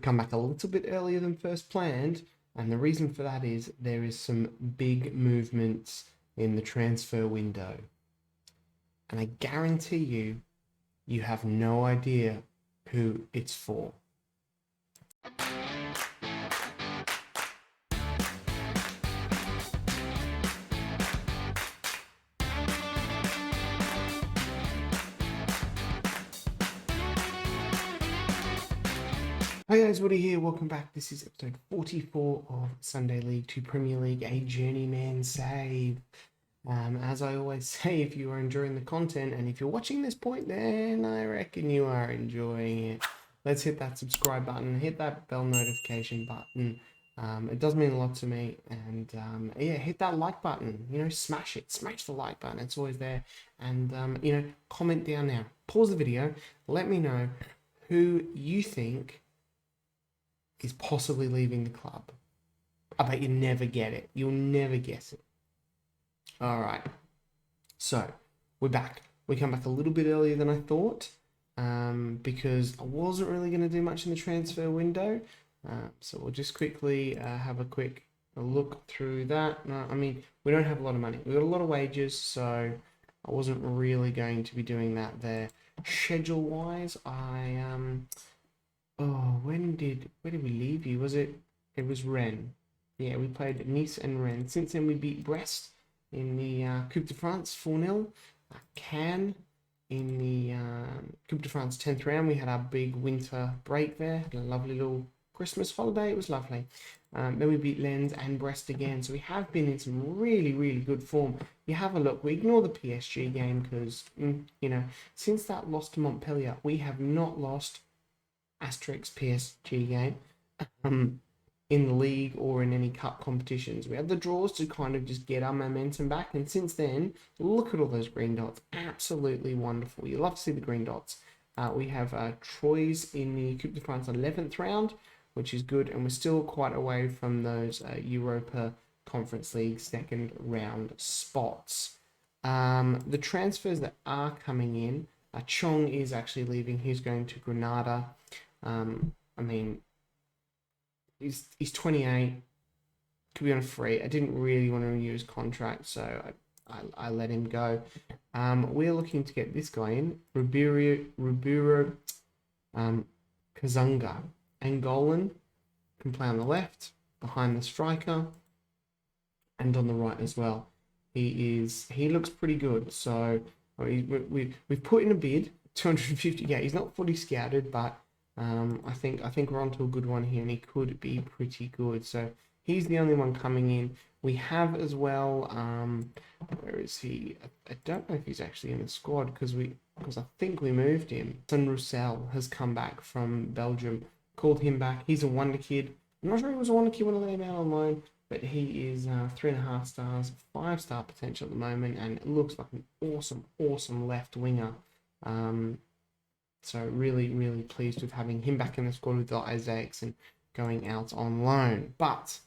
We've come back a little bit earlier than first planned, and the reason for that is there is some big movements in the transfer window. And I guarantee you have no idea who it's for. Hi guys, Woody here, welcome back. This is episode 44 of Sunday League 2 Premier League, a Journeyman save. As I always say, if you are enjoying the content, and if you're watching this point, then I reckon you are enjoying it. Let's hit that subscribe button, hit that bell notification button. It does mean a lot to me, and yeah, hit that like button, smash it, smash the like button, it's always there. And comment down now, pause the video, let me know who you think is possibly leaving the club. I bet you never get it. You'll never guess it. All right. So we're back. We come back a little bit earlier than I thought because I wasn't really going to do much in the transfer window. So we'll just quickly have a quick look through that. I mean, we don't have a lot of money. We've got a lot of wages, so I wasn't really going to be doing that there. Schedule-wise, where did we leave you? It was Rennes. Yeah, we played Nice and Rennes. Since then, we beat Brest in the Coupe de France 4-0. Cannes in the Coupe de France 10th round. We had our big winter break there. Had a lovely little Christmas holiday. It was lovely. Then we beat Lens and Brest again. So we have been in some really, really good form. You have a look. We ignore the PSG game because, since that loss to Montpellier, we have not lost asterisk PSG game in the league or in any cup competitions. We had the draws to kind of just get our momentum back, and since then, look at all those green dots. Absolutely wonderful. You love to see the green dots. We have Troyes in the Coupe de France 11th round, which is good, and we're still quite away from those Europa Conference League second round spots. The transfers that are coming in, Chong is actually leaving. He's going to Granada. I mean, he's 28, could be on a free. I didn't really want to renew his contract, so I let him go. We're looking to get this guy in, Rubiro Kazunga. Angolan, can play on the left, behind the striker, and on the right as well. He looks pretty good, so we've put in a bid, 250k. He's not fully scouted, but I think we're onto a good one here, and he could be pretty good. So he's the only one coming in. We have as well. Where is he? I don't know if he's actually in the squad because I think we moved him. Son Roussel has come back from Belgium. Called him back. He's a wonder kid. I'm not sure he was a wonder kid when I let him out on loan, but he is 3.5 stars, 5-star potential at the moment, and it looks like an awesome left winger. So really, really pleased with having him back in the squad with Isaacs and going out on loan. But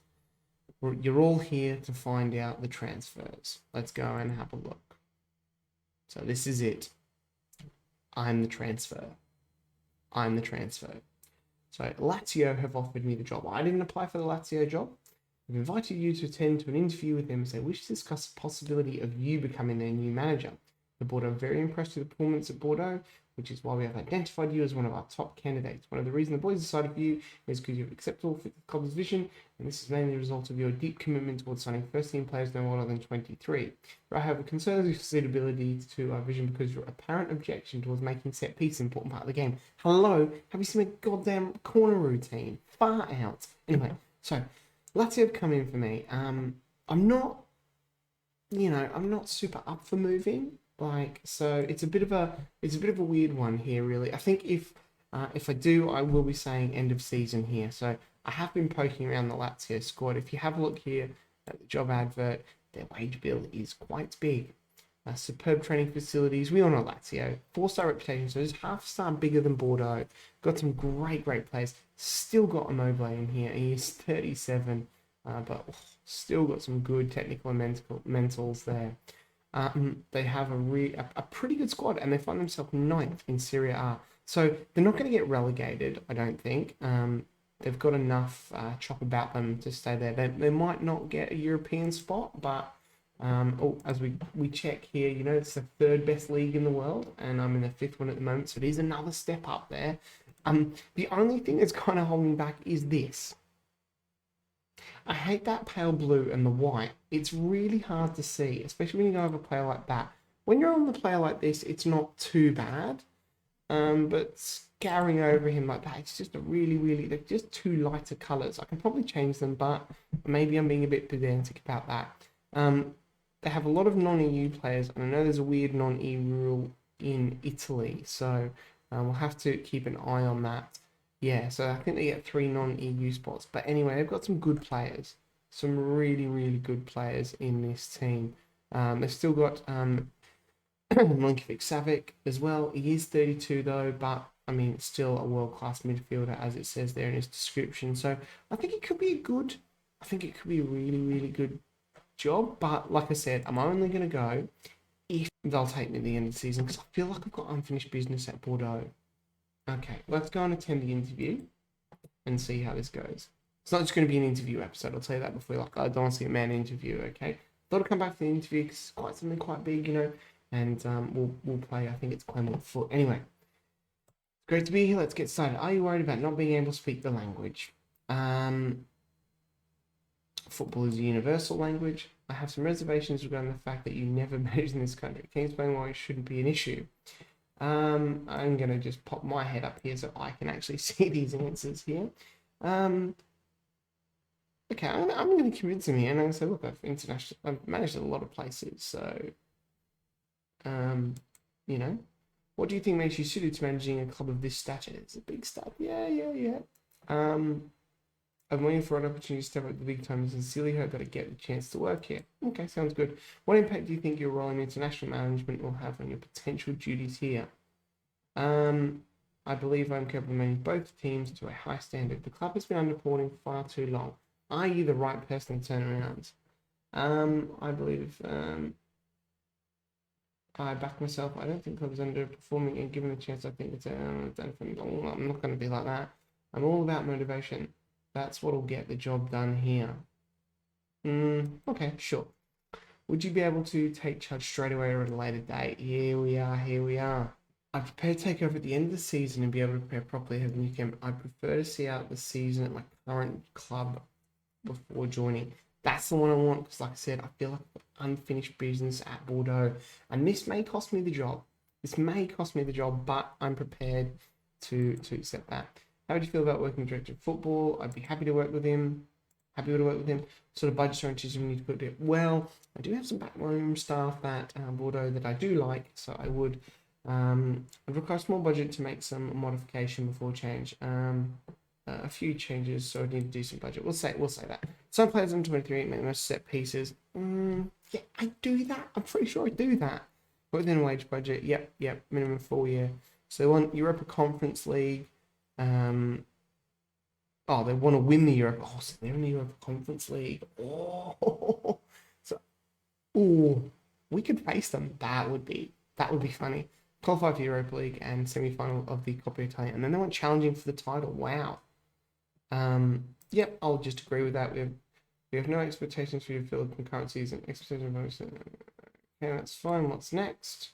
you're all here to find out the transfers. Let's go and have a look. So this is it. I'm the transfer. So Lazio have offered me the job. I didn't apply for the Lazio job. I've invited you to attend to an interview with them as they wish to discuss the possibility of you becoming their new manager. The board are very impressed with the performance at Bordeaux, which is why we have identified you as one of our top candidates. One of the reasons the boys decided for you is because you have acceptable fit the club's vision, and this is mainly a result of your deep commitment towards signing first-team players no older than 23. I have concerns with your suitability to our vision because your apparent objection towards making set piece an important part of the game. Hello, have you seen my goddamn corner routine? Far out. Anyway, so Lazio have come in for me. I'm not super up for moving. So it's a bit of a weird one here, really. I think if I do, I will be saying end of season here. So I have been poking around the Lazio squad. If you have a look here at the job advert, their wage bill is quite big. Superb training facilities. We all know Lazio. 4-star reputation, so it's half-star bigger than Bordeaux. Got some great players. Still got Immobile in here. He is 37, but still got some good technical and mentals there. They have a pretty good squad, and they find themselves 9th in Serie A. So they're not going to get relegated, I don't think. they've got enough chop about them to stay there. They might not get a European spot, but as we check here, you know, it's the third best league in the world, and I'm in the fifth one at the moment, so it is another step up there. The only thing that's kind of holding me back is this. I hate that pale blue and the white. It's really hard to see, especially when you go over a player like that. When you're on the player like this, it's not too bad. But scouring over him like that, it's just they're just too lighter colours. I can probably change them, but maybe I'm being a bit pedantic about that. They have a lot of non-EU players, and I know there's a weird non-EU rule in Italy, so we'll have to keep an eye on that. Yeah, so I think they get 3 non-EU spots. But anyway, they've got some good players. Some really, really good players in this team. They've still got Milinkovic Savic as well. He is 32 though, but I mean, still a world-class midfielder as it says there in his description. So I think it could be a really, really good job. But like I said, I'm only going to go if they'll take me at the end of the season, because I feel like I've got unfinished business at Bordeaux. Okay, let's go and attend the interview and see how this goes. It's not just going to be an interview episode, I'll tell you that before. Like, I don't want to see a man interview, okay? Thought I'd come back to the interview because it's something quite big, you know, and we'll play, I think it's Clanfoot. Anyway, great to be here. Let's get started. Are you worried about not being able to speak the language? Football is a universal language. I have some reservations regarding the fact that you never managed in this country. Can you explain why it shouldn't be an issue? I'm going to just pop my head up here so I can actually see these answers here. Okay, I'm going to convince him here, and I'm going to say, look, I've managed a lot of places, so, you know, what do you think makes you suited to managing a club of this stature? It's a big stat. Yeah. I'm waiting for an opportunity to step up the big time and sincerely hope that I get the chance to work here. Okay, sounds good. What impact do you think your role in international management will have on your potential duties here? I believe I'm capable of managing both teams to a high standard. The club has been underperforming far too long. Are you the right person to turn around? I believe I back myself. I don't think the club is underperforming, and given the chance, I think it's I'm not going to be like that. I'm all about motivation. That's what will get the job done here. Okay, sure. Would you be able to take charge straight away or at a later date? Here we are. I prepare to take over at the end of the season and be able to prepare properly ahead of the new camp. I prefer to see out the season at my current club before joining. That's the one I want because, like I said, I feel like unfinished business at Bordeaux. And this may cost me the job. But I'm prepared to accept that. How would you feel about working director of football? I'd be happy to work with him. Sort of budget strategies we need to put it. Well, I do have some backroom staff at Bordeaux that I do like, so I would. I'd require a small budget to make some modification before change. A few changes, so I need to do some budget. We'll say that. Some players on 23 make the most set pieces. Yeah, I do that. I'm pretty sure I do that. But within a wage budget, yep, minimum 4 year. So they want Europa Conference League. They want to win the Europa. Oh, so they're in the Europa Conference League. We could face them. That would be funny. Qualify for the Europa League and semi-final of the Coppa Italia, and then they want challenging for the title. Wow. Yep, I'll just agree with that. We have no expectations for your field concurrencies and expectations. Okay, that's fine. What's next?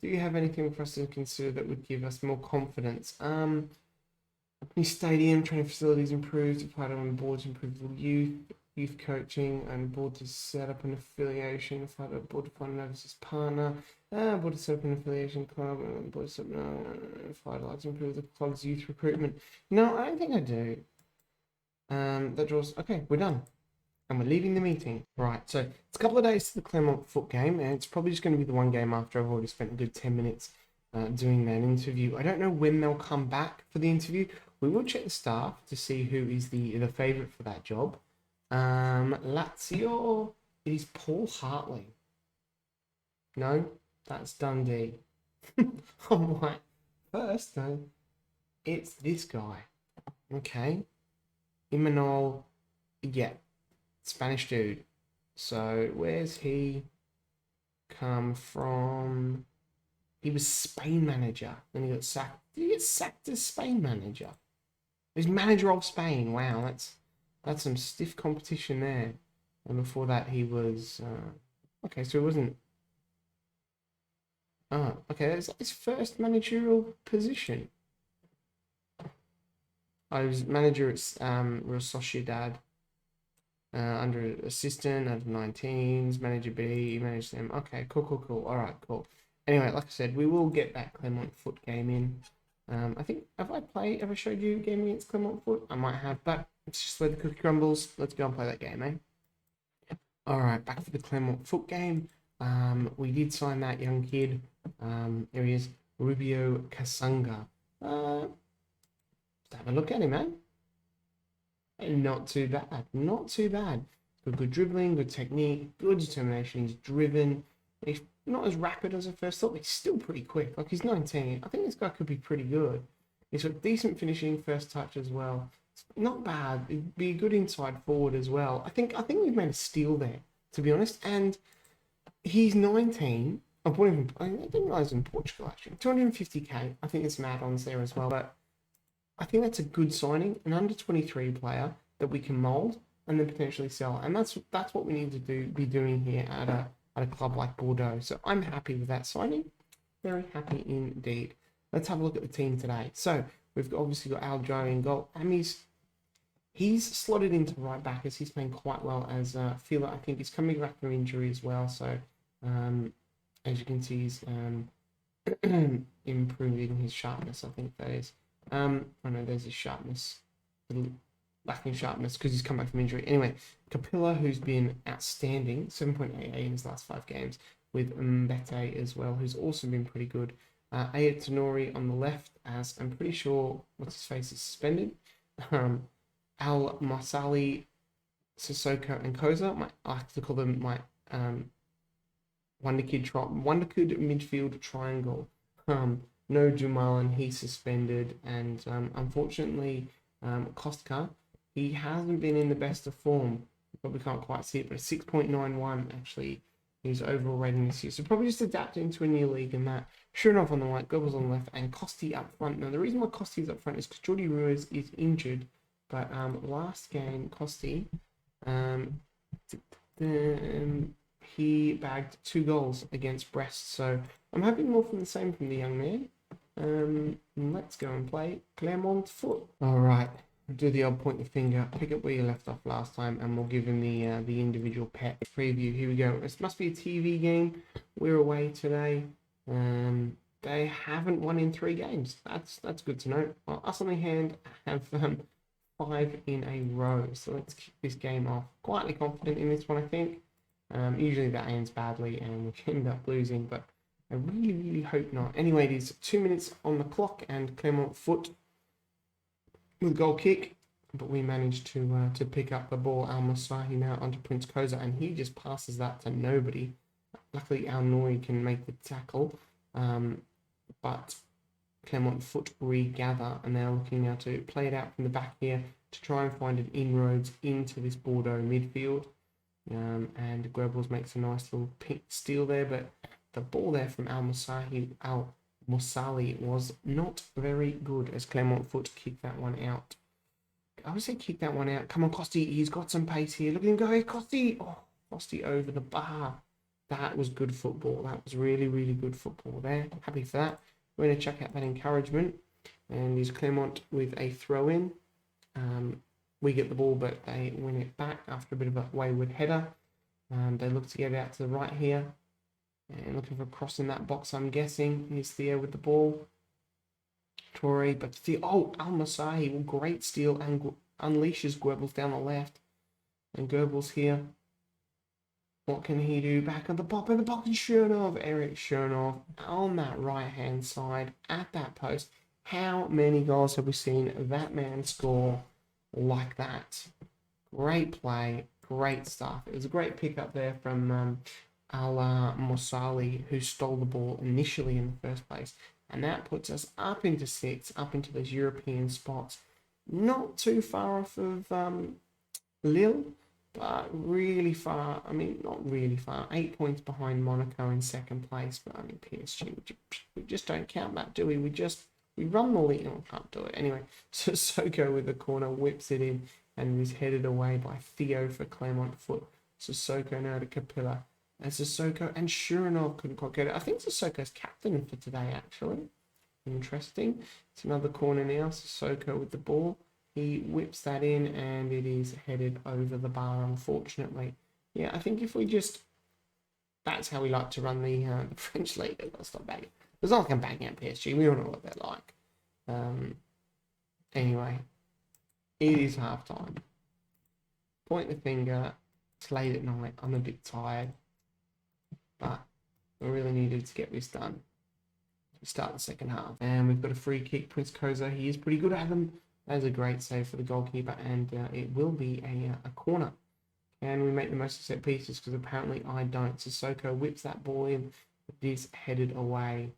Do you have anything for us to consider that would give us more confidence? New stadium, training facilities improved, applied on board to improve the youth coaching, and board to set up an affiliation, board to find an overseas partner, board to set up an affiliation club, and board to set up to improve the club's youth recruitment. No, I don't think I do. That draws. Okay, we're done. And we're leaving the meeting. Right, so it's a couple of days to the Clanfoot game, and it's probably just going to be the one game after I've already spent a good 10 minutes doing that interview. I don't know when they'll come back for the interview. We will check the staff to see who is the favourite for that job. Lazio, it is Paul Hartley. No, that's Dundee. All right. First, though, it's this guy. Okay. Imanol, yeah. Spanish dude. So where's he come from? He was Spain manager. Then he got sacked. Did he get sacked as Spain manager? He's manager of Spain. Wow, that's some stiff competition there. And before that, he was okay. So it wasn't. Oh, okay. That's his first managerial position. I was manager at Real Sociedad, under assistant, under 19s, manager B, managed them. Okay, cool. All right, cool. Anyway, like I said, we will get that Clermont-Foot game in. I think, have I showed you a game against Clermont-Foot? I might have, but it's just where the cookie crumbles. Let's go and play that game, eh? All right, back to the Clermont-Foot game. We did sign that young kid. There he is, Rubio Kasanga. Let's have a look at him, man. Not too bad. Not too bad. Good dribbling, good technique, good determination. He's driven. He's not as rapid as I first thought, but he's still pretty quick. Like, he's 19. I think this guy could be pretty good. He's got decent finishing, first touch as well. It's not bad. It'd be a good inside forward as well. I think we've made a steal there, to be honest. And he's 19. I didn't realize in Portugal, actually. 250k. I think there's some add-ons there as well. But I think that's a good signing, an under 23 player that we can mould and then potentially sell. And that's what we need to be doing here at a club like Bordeaux. So I'm happy with that signing. Very happy indeed. Let's have a look at the team today. So we've obviously got Aljo in goal. He's slotted into right back as he's playing quite well as Fila. I think he's coming back from injury as well. So as you can see, he's improving his sharpness, I think that is. I know there's his sharpness, lacking sharpness because he's come back from injury. Anyway, Capilla, who's been outstanding, 7.88 in his last 5 games, with Mbete as well, who's also been pretty good. Ayat Tenori on the left, as I'm pretty sure what's his face is suspended. Al Masali, Sissoko, and Koza. I like to call them my Wonder Kid midfield triangle. No Jumalan, he's suspended, and unfortunately, Kostka, he hasn't been in the best of form. You probably can't quite see it, but a 6.91 actually his overall rating this year. So probably just adapting to a new league and that. Sure enough, on the right, Goebbels on the left, and Costi up front. Now the reason why Costi is up front is because Jordi Ruiz is injured, but last game Costi, he bagged 2 goals against Brest. So I'm hoping more from the same from the young man. Let's go and play Clermont-Foot. All right, do the old point the finger, pick up where you left off last time, and we'll give him the individual pet preview. Here we go. This must be a TV game. We're away today. They haven't won in 3 games. That's good to know. Well, us on the hand have 5 in a row. So let's kick this game off. Quietly confident in this one, I think. Usually that ends badly and we end up losing, but I really hope not. Anyway, it is 2 minutes on the clock and Clermont-Foot with a goal kick, but we managed to pick up the ball. Al Musahi now onto Prince Koza, and he just passes that to nobody. Luckily, Al Nouri can make the tackle, but Clermont-Foot regather, and they're looking now to play it out from the back here to try and find an inroads into this Bordeaux midfield. And Goebbels makes a nice little pink steal there, but the ball there from Al Musali was not very good as Clermont-Foot kicked that one out. I would say kick that one out. Come on, Costi. He's got some pace here. Look at him go. Hey, Costi. Oh, Costi over the bar. That was good football. That was really good football there. Happy for that. We're going to check out that encouragement. And here's Clermont with a throw-in. We get the ball, but they win it back after a bit of a wayward header. They look to get it out to the right here. And looking for a cross in that box, I'm guessing. Here's Theo with the ball. Torre, but Theo... Oh, Al-Masahi, great steal and unleashes Goebbels down the left. And Goebbels here. What can he do? Back on the pop in the box, and Chernov, Eric Chernov, on that right-hand side at that post. How many goals have we seen that man score like that? Great play, great stuff. It was a great pickup there from Ala Mosali, who stole the ball initially in the first place. And that puts us up into 6, up into those European spots. Not too far off of Lille, but really far. I mean, not really far. 8 points behind Monaco in second place, but I mean PSG. We just don't count that, do we? We run the league. Oh, can't do it anyway. So Sissoko with the corner whips it in and is headed away by Theo for Clanfoot. Sissoko now to Capilla. And Sissoko and Shuranov couldn't quite get it. I think Sissoko's captain for today, actually. Interesting. It's another corner now. Sissoko with the ball. He whips that in and it is headed over the bar, unfortunately. Yeah, I think if we just... That's how we like to run the French league. Let's stop banging. It's not like I'm banging at PSG. We all know what they're like. Anyway, it is half time. Point the finger. It's late at night. I'm a bit tired. But we really needed to get this done. We start the second half. And we've got a free kick. Prince Koza, he is pretty good at them. That's a great save for the goalkeeper. And it will be a corner. Can we make the most of set pieces? Because apparently I don't. Sissoko whips that ball in. It is headed away.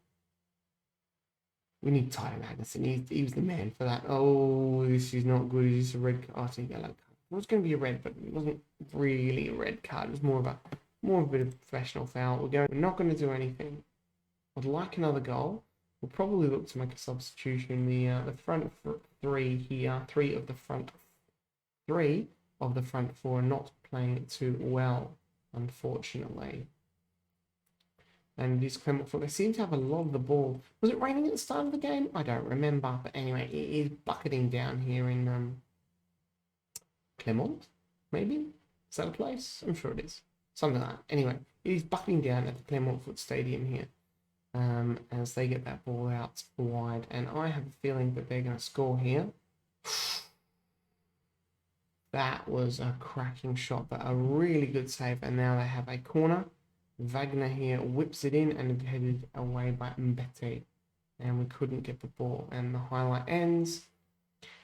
We need Tyler Magnuson. He was the man for that. Oh, this is not good. Is this a red card? I think yellow card. It was going to be a red, but it wasn't really a red card. It was more of a bit of a professional foul. We're not going to do anything. I'd like another goal. We'll probably look to make a substitution. The front three here, three of the front four are not playing too well, unfortunately. And these Clanfoot, they seem to have a lot of the ball. Was it raining at the start of the game? I don't remember. But anyway, it is bucketing down here in Clermont, maybe? Is that a place? I'm sure it is. Something like that. Anyway, it is bucketing down at the Clermont-Foot Stadium here as they get that ball out wide. And I have a feeling that they're going to score here. That was a cracking shot, but a really good save. And now they have a corner. Wagner here whips it in and it headed away by Mbete. And we couldn't get the ball. And the highlight ends.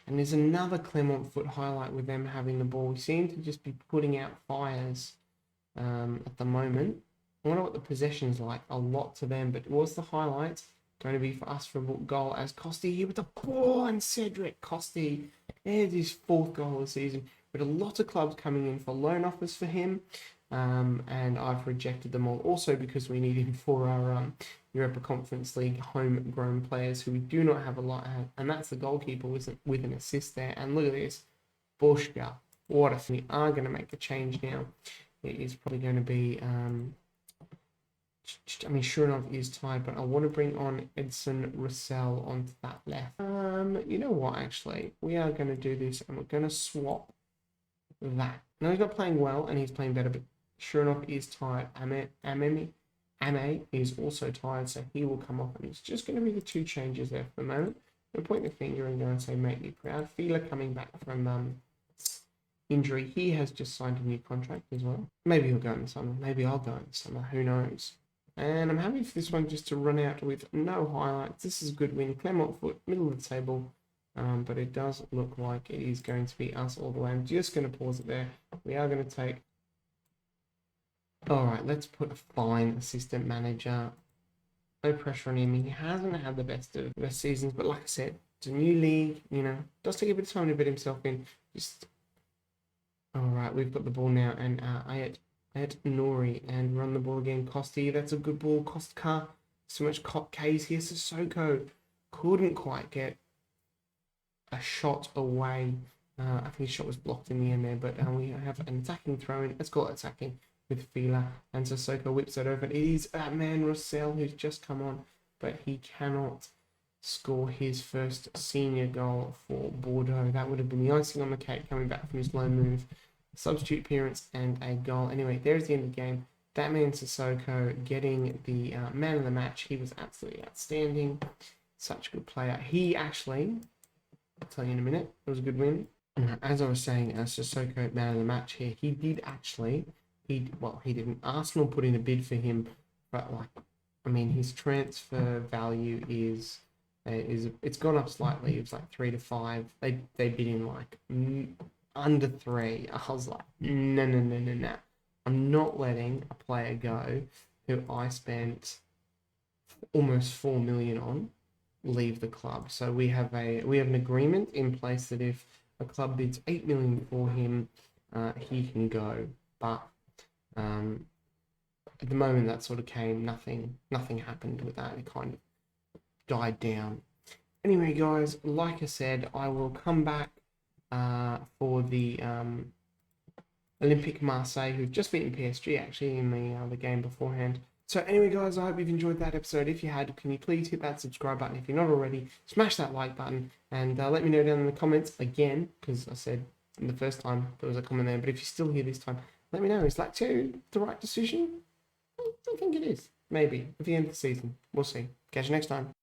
And there's another Clermont-Foot highlight with them having the ball. We seem to just be putting out fires at the moment. I wonder what the possession's like. A lot to them. But was the highlight going to be for us for a goal as Costi here with the ball and Cedric Costi. There's his fourth goal of the season. But a lot of clubs coming in for loan offers for him. And I've rejected them all. Also because we need him for our Europa Conference League homegrown players who we do not have a lot. And that's the goalkeeper with an assist there. And look at this. Bushka. What if we are going to make a change now? It is probably going to be... I mean, Shuranov is tired, but I want to bring on Edson Russell onto that left. You know what, actually? We are going to do this, and we're going to swap that. No, he's not playing well, and he's playing better, but Shuranov is tired. Ame is also tired, so he will come off, and it's just going to be the two changes there for the moment. I'm point the finger and go and say, make me proud. Fila coming back from injury. He has just signed a new contract as well. Maybe he'll go in the summer. Maybe I'll go in the summer. Who knows? And I'm happy for this one just to run out with no highlights. This is a good win. Clermont-Foot, middle of the table. But it does look like it is going to be us all the way. I'm just going to pause it there. We are going to take... Alright, let's put a fine assistant manager. No pressure on him. He hasn't had the best seasons. But like I said, it's a new league. You know, does take a bit of time to fit himself in. Just... Alright, we've got the ball now. And Ayat Nori and run the ball again. Costi, that's a good ball. Kostka, so much K's here. Sissoko couldn't quite get a shot away. I think his shot was blocked in the end there, but we have an attacking throw in. Let's call it attacking with Fila, and Sissoko whips it over. It is man Russell who's just come on, but he cannot score his first senior goal for Bordeaux. That would have been the icing on the cake coming back from his loan move. Substitute appearance and a goal. Anyway, there's the end of the game. That man Sissoko getting the man of the match. He was absolutely outstanding. Such a good player. He actually, I'll tell you in a minute, it was a good win. As I was saying, Sissoko, man of the match here, he did actually, he didn't. Arsenal put in a bid for him, but his transfer value is it's gone up slightly. It was like 3 to 5. They bid in under 3. I was like, no. I'm not letting a player go who I spent almost 4 million on leave the club. So we have an agreement in place that if a club bids 8 million for him, he can go. But at the moment that sort of came, nothing happened with that. It kind of died down. Anyway, guys, like I said, I will come back for the Olympique Marseille, who've just beaten PSG actually in the game beforehand. So anyway, guys, I hope you've enjoyed that episode. If you had, can you please hit that subscribe button if you're not already? Smash that like button and let me know down in the comments again, because I said the first time there was a comment there, but if you're still here this time, let me know. Is Lacto the right decision? I don't think it is. Maybe at the end of the season. We'll see. Catch you next time.